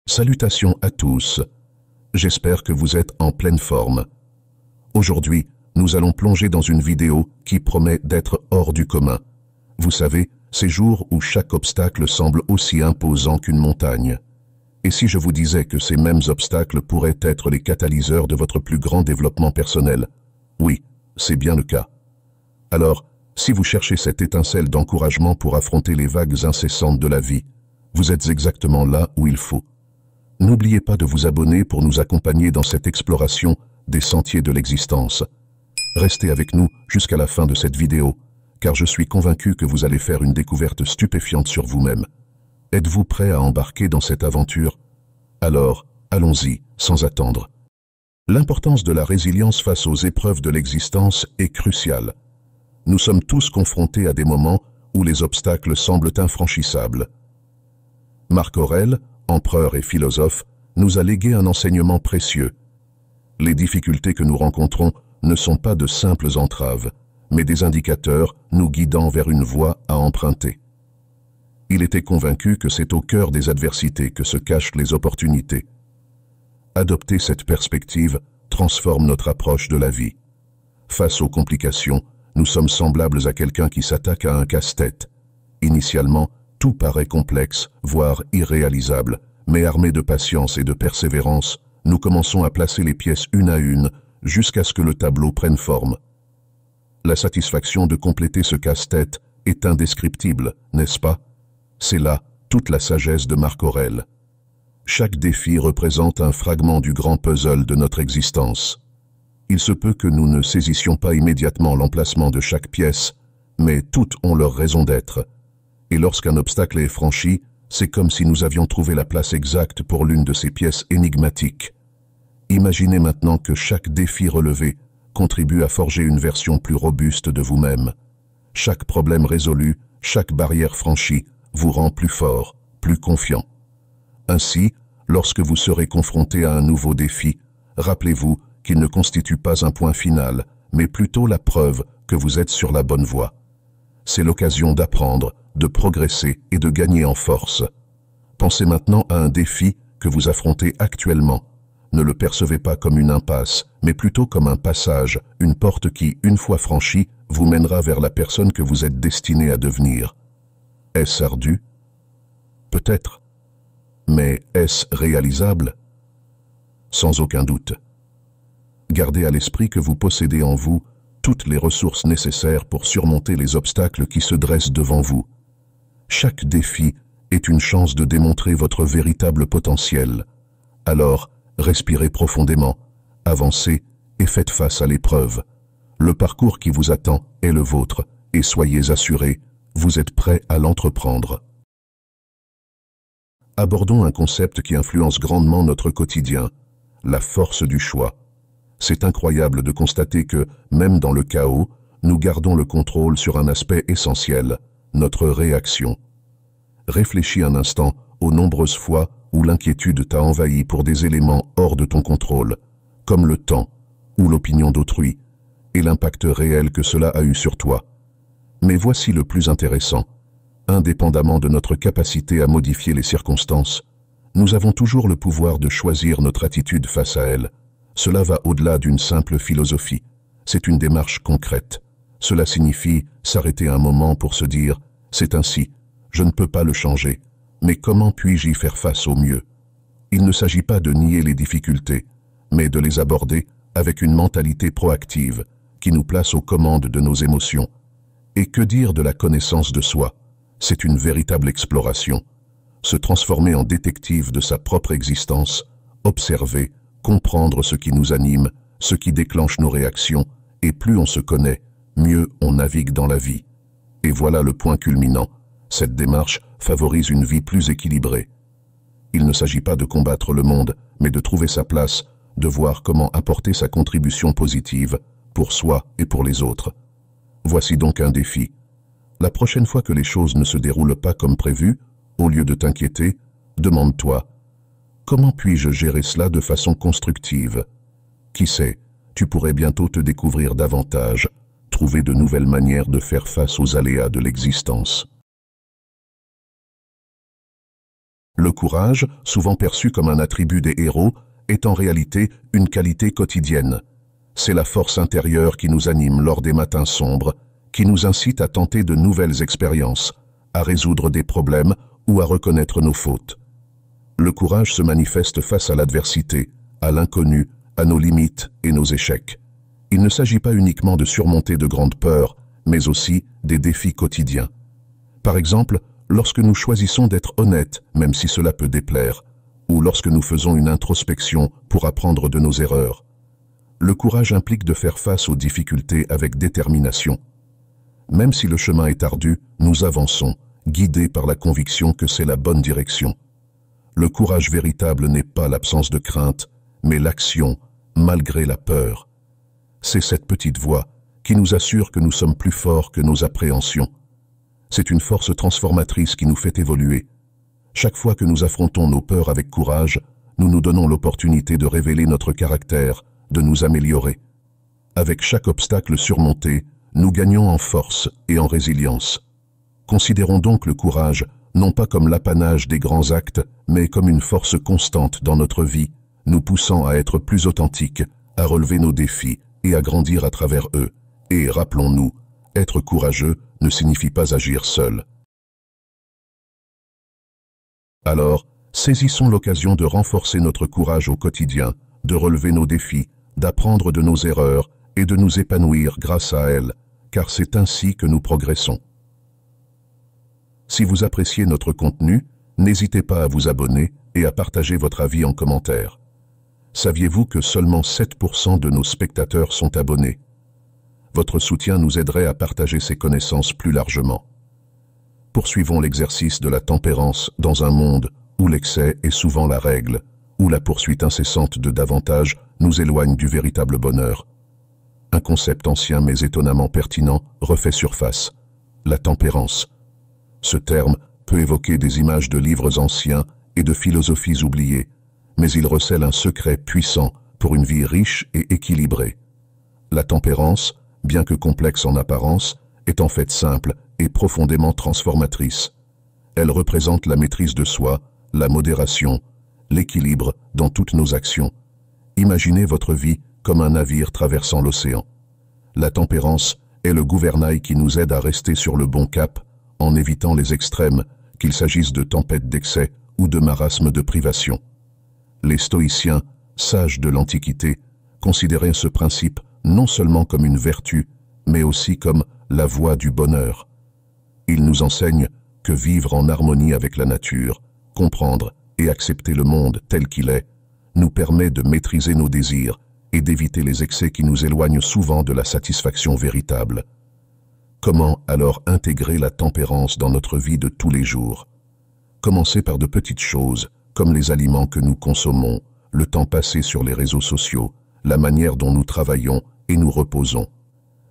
Salutations à tous. J'espère que vous êtes en pleine forme. Aujourd'hui, nous allons plonger dans une vidéo qui promet d'être hors du commun. Vous savez, ces jours où chaque obstacle semble aussi imposant qu'une montagne. Et si je vous disais que ces mêmes obstacles pourraient être les catalyseurs de votre plus grand développement personnel? Oui, c'est bien le cas. Alors, si vous cherchez cette étincelle d'encouragement pour affronter les vagues incessantes de la vie, vous êtes exactement là où il faut. N'oubliez pas de vous abonner pour nous accompagner dans cette exploration des sentiers de l'existence. Restez avec nous jusqu'à la fin de cette vidéo, car je suis convaincu que vous allez faire une découverte stupéfiante sur vous-même. Êtes-vous prêt à embarquer dans cette aventure? Alors, allons-y, sans attendre. L'importance de la résilience face aux épreuves de l'existence est cruciale. Nous sommes tous confrontés à des moments où les obstacles semblent infranchissables. Marc Aurèle, empereur et philosophe, nous a légué un enseignement précieux. Les difficultés que nous rencontrons ne sont pas de simples entraves, mais des indicateurs nous guidant vers une voie à emprunter. Il était convaincu que c'est au cœur des adversités que se cachent les opportunités. Adopter cette perspective transforme notre approche de la vie. Face aux complications, nous sommes semblables à quelqu'un qui s'attaque à un casse-tête. Initialement, tout paraît complexe, voire irréalisable, mais armé de patience et de persévérance, nous commençons à placer les pièces une à une jusqu'à ce que le tableau prenne forme. La satisfaction de compléter ce casse-tête est indescriptible, n'est-ce pas? C'est là toute la sagesse de Marc Aurèle. Chaque défi représente un fragment du grand puzzle de notre existence. Il se peut que nous ne saisissions pas immédiatement l'emplacement de chaque pièce, mais toutes ont leur raison d'être. Et lorsqu'un obstacle est franchi, c'est comme si nous avions trouvé la place exacte pour l'une de ces pièces énigmatiques. Imaginez maintenant que chaque défi relevé contribue à forger une version plus robuste de vous-même. Chaque problème résolu, chaque barrière franchie, vous rend plus fort, plus confiant. Ainsi, lorsque vous serez confronté à un nouveau défi, rappelez-vous qu'il ne constitue pas un point final, mais plutôt la preuve que vous êtes sur la bonne voie. C'est l'occasion d'apprendre, de progresser et de gagner en force. Pensez maintenant à un défi que vous affrontez actuellement. Ne le percevez pas comme une impasse, mais plutôt comme un passage, une porte qui, une fois franchie, vous mènera vers la personne que vous êtes destiné à devenir. Est-ce ardu? Peut-être. Mais est-ce réalisable? Sans aucun doute. Gardez à l'esprit que vous possédez en vous toutes les ressources nécessaires pour surmonter les obstacles qui se dressent devant vous. Chaque défi est une chance de démontrer votre véritable potentiel. Alors, respirez profondément, avancez et faites face à l'épreuve. Le parcours qui vous attend est le vôtre, et soyez assurés, vous êtes prêts à l'entreprendre. Abordons un concept qui influence grandement notre quotidien, la force du choix. C'est incroyable de constater que, même dans le chaos, nous gardons le contrôle sur un aspect essentiel, notre réaction. Réfléchis un instant aux nombreuses fois où l'inquiétude t'a envahi pour des éléments hors de ton contrôle, comme le temps ou l'opinion d'autrui, et l'impact réel que cela a eu sur toi. Mais voici le plus intéressant. Indépendamment de notre capacité à modifier les circonstances, nous avons toujours le pouvoir de choisir notre attitude face à elles. Cela va au-delà d'une simple philosophie. C'est une démarche concrète. Cela signifie s'arrêter un moment pour se dire « c'est ainsi, je ne peux pas le changer, mais comment puis-je y faire face au mieux ?» Il ne s'agit pas de nier les difficultés, mais de les aborder avec une mentalité proactive qui nous place aux commandes de nos émotions. Et que dire de la connaissance de soi? C'est une véritable exploration. Se transformer en détective de sa propre existence, observer, comprendre ce qui nous anime, ce qui déclenche nos réactions, et plus on se connaît, mieux on navigue dans la vie. Et voilà le point culminant. Cette démarche favorise une vie plus équilibrée. Il ne s'agit pas de combattre le monde, mais de trouver sa place, de voir comment apporter sa contribution positive, pour soi et pour les autres. Voici donc un défi. La prochaine fois que les choses ne se déroulent pas comme prévu, au lieu de t'inquiéter, demande-toi: comment puis-je gérer cela de façon constructive? Qui sait, tu pourrais bientôt te découvrir davantage, trouver de nouvelles manières de faire face aux aléas de l'existence. Le courage, souvent perçu comme un attribut des héros, est en réalité une qualité quotidienne. C'est la force intérieure qui nous anime lors des matins sombres, qui nous incite à tenter de nouvelles expériences, à résoudre des problèmes ou à reconnaître nos fautes. Le courage se manifeste face à l'adversité, à l'inconnu, à nos limites et nos échecs. Il ne s'agit pas uniquement de surmonter de grandes peurs, mais aussi des défis quotidiens. Par exemple, lorsque nous choisissons d'être honnêtes, même si cela peut déplaire, ou lorsque nous faisons une introspection pour apprendre de nos erreurs. Le courage implique de faire face aux difficultés avec détermination. Même si le chemin est ardu, nous avançons, guidés par la conviction que c'est la bonne direction. Le courage véritable n'est pas l'absence de crainte, mais l'action, malgré la peur. C'est cette petite voix qui nous assure que nous sommes plus forts que nos appréhensions. C'est une force transformatrice qui nous fait évoluer. Chaque fois que nous affrontons nos peurs avec courage, nous nous donnons l'opportunité de révéler notre caractère, de nous améliorer. Avec chaque obstacle surmonté, nous gagnons en force et en résilience. Considérons donc le courage non pas comme l'apanage des grands actes, mais comme une force constante dans notre vie, nous poussant à être plus authentiques, à relever nos défis et à grandir à travers eux. Et rappelons-nous, être courageux ne signifie pas agir seul. Alors, saisissons l'occasion de renforcer notre courage au quotidien, de relever nos défis, d'apprendre de nos erreurs et de nous épanouir grâce à elles, car c'est ainsi que nous progressons. Si vous appréciez notre contenu, n'hésitez pas à vous abonner et à partager votre avis en commentaire. Saviez-vous que seulement 7% de nos spectateurs sont abonnés? Votre soutien nous aiderait à partager ces connaissances plus largement. Poursuivons l'exercice de la tempérance dans un monde où l'excès est souvent la règle, où la poursuite incessante de davantage nous éloigne du véritable bonheur. Un concept ancien mais étonnamment pertinent refait surface, la tempérance. Ce terme peut évoquer des images de livres anciens et de philosophies oubliées, mais il recèle un secret puissant pour une vie riche et équilibrée. La tempérance, bien que complexe en apparence, est en fait simple et profondément transformatrice. Elle représente la maîtrise de soi, la modération, l'équilibre dans toutes nos actions. Imaginez votre vie comme un navire traversant l'océan. La tempérance est le gouvernail qui nous aide à rester sur le bon cap, en évitant les extrêmes, qu'il s'agisse de tempêtes d'excès ou de marasmes de privation. Les stoïciens, sages de l'Antiquité, considéraient ce principe non seulement comme une vertu, mais aussi comme la voie du bonheur. Ils nous enseignent que vivre en harmonie avec la nature, comprendre et accepter le monde tel qu'il est, nous permet de maîtriser nos désirs et d'éviter les excès qui nous éloignent souvent de la satisfaction véritable. Comment alors intégrer la tempérance dans notre vie de tous les jours? Commencez par de petites choses, comme les aliments que nous consommons, le temps passé sur les réseaux sociaux, la manière dont nous travaillons et nous reposons.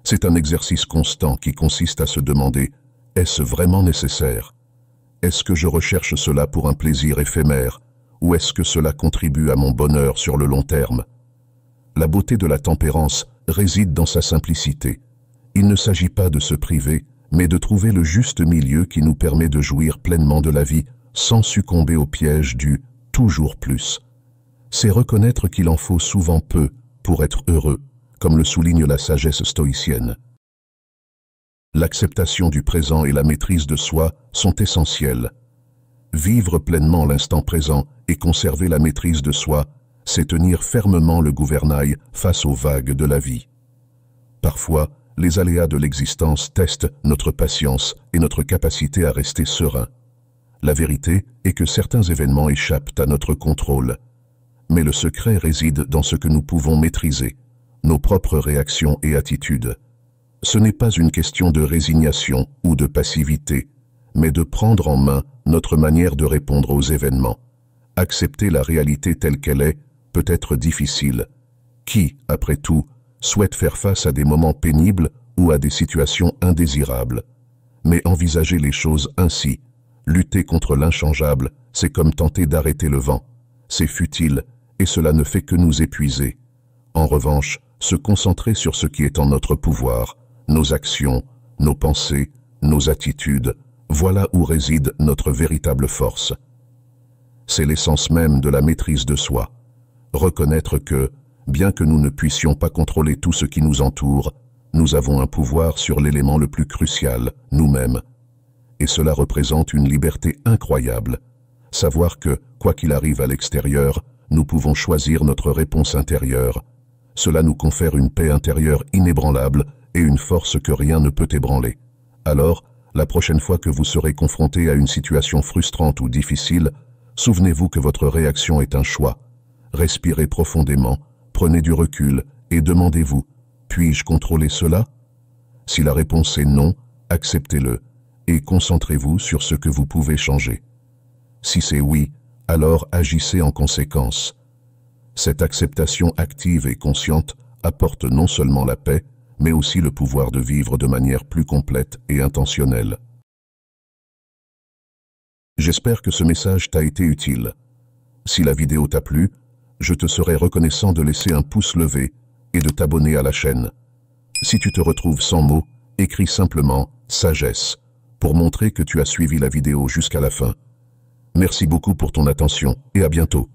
C'est un exercice constant qui consiste à se demander, est-ce vraiment nécessaire? Est-ce que je recherche cela pour un plaisir éphémère, ou est-ce que cela contribue à mon bonheur sur le long terme? La beauté de la tempérance réside dans sa simplicité. Il ne s'agit pas de se priver, mais de trouver le juste milieu qui nous permet de jouir pleinement de la vie sans succomber au piège du « toujours plus ». C'est reconnaître qu'il en faut souvent peu pour être heureux, comme le souligne la sagesse stoïcienne. L'acceptation du présent et la maîtrise de soi sont essentielles. Vivre pleinement l'instant présent et conserver la maîtrise de soi, c'est tenir fermement le gouvernail face aux vagues de la vie. Parfois, les aléas de l'existence testent notre patience et notre capacité à rester serein. La vérité est que certains événements échappent à notre contrôle. Mais le secret réside dans ce que nous pouvons maîtriser, nos propres réactions et attitudes. Ce n'est pas une question de résignation ou de passivité, mais de prendre en main notre manière de répondre aux événements. Accepter la réalité telle qu'elle est peut être difficile. Qui, après tout, souhaite faire face à des moments pénibles ou à des situations indésirables? Mais envisager les choses ainsi, lutter contre l'inchangeable, c'est comme tenter d'arrêter le vent. C'est futile et cela ne fait que nous épuiser. En revanche, se concentrer sur ce qui est en notre pouvoir, nos actions, nos pensées, nos attitudes, voilà où réside notre véritable force. C'est l'essence même de la maîtrise de soi. Reconnaître que, bien que nous ne puissions pas contrôler tout ce qui nous entoure, nous avons un pouvoir sur l'élément le plus crucial, nous-mêmes. Et cela représente une liberté incroyable. Savoir que, quoi qu'il arrive à l'extérieur, nous pouvons choisir notre réponse intérieure. Cela nous confère une paix intérieure inébranlable et une force que rien ne peut ébranler. Alors, la prochaine fois que vous serez confronté à une situation frustrante ou difficile, souvenez-vous que votre réaction est un choix. Respirez profondément, prenez du recul et demandez-vous, puis-je contrôler cela? Si la réponse est non, acceptez-le et concentrez-vous sur ce que vous pouvez changer. Si c'est oui, alors agissez en conséquence. Cette acceptation active et consciente apporte non seulement la paix, mais aussi le pouvoir de vivre de manière plus complète et intentionnelle. J'espère que ce message t'a été utile. Si la vidéo t'a plu, je te serai reconnaissant de laisser un pouce levé et de t'abonner à la chaîne. Si tu te retrouves sans mots, écris simplement « sagesse » pour montrer que tu as suivi la vidéo jusqu'à la fin. Merci beaucoup pour ton attention et à bientôt.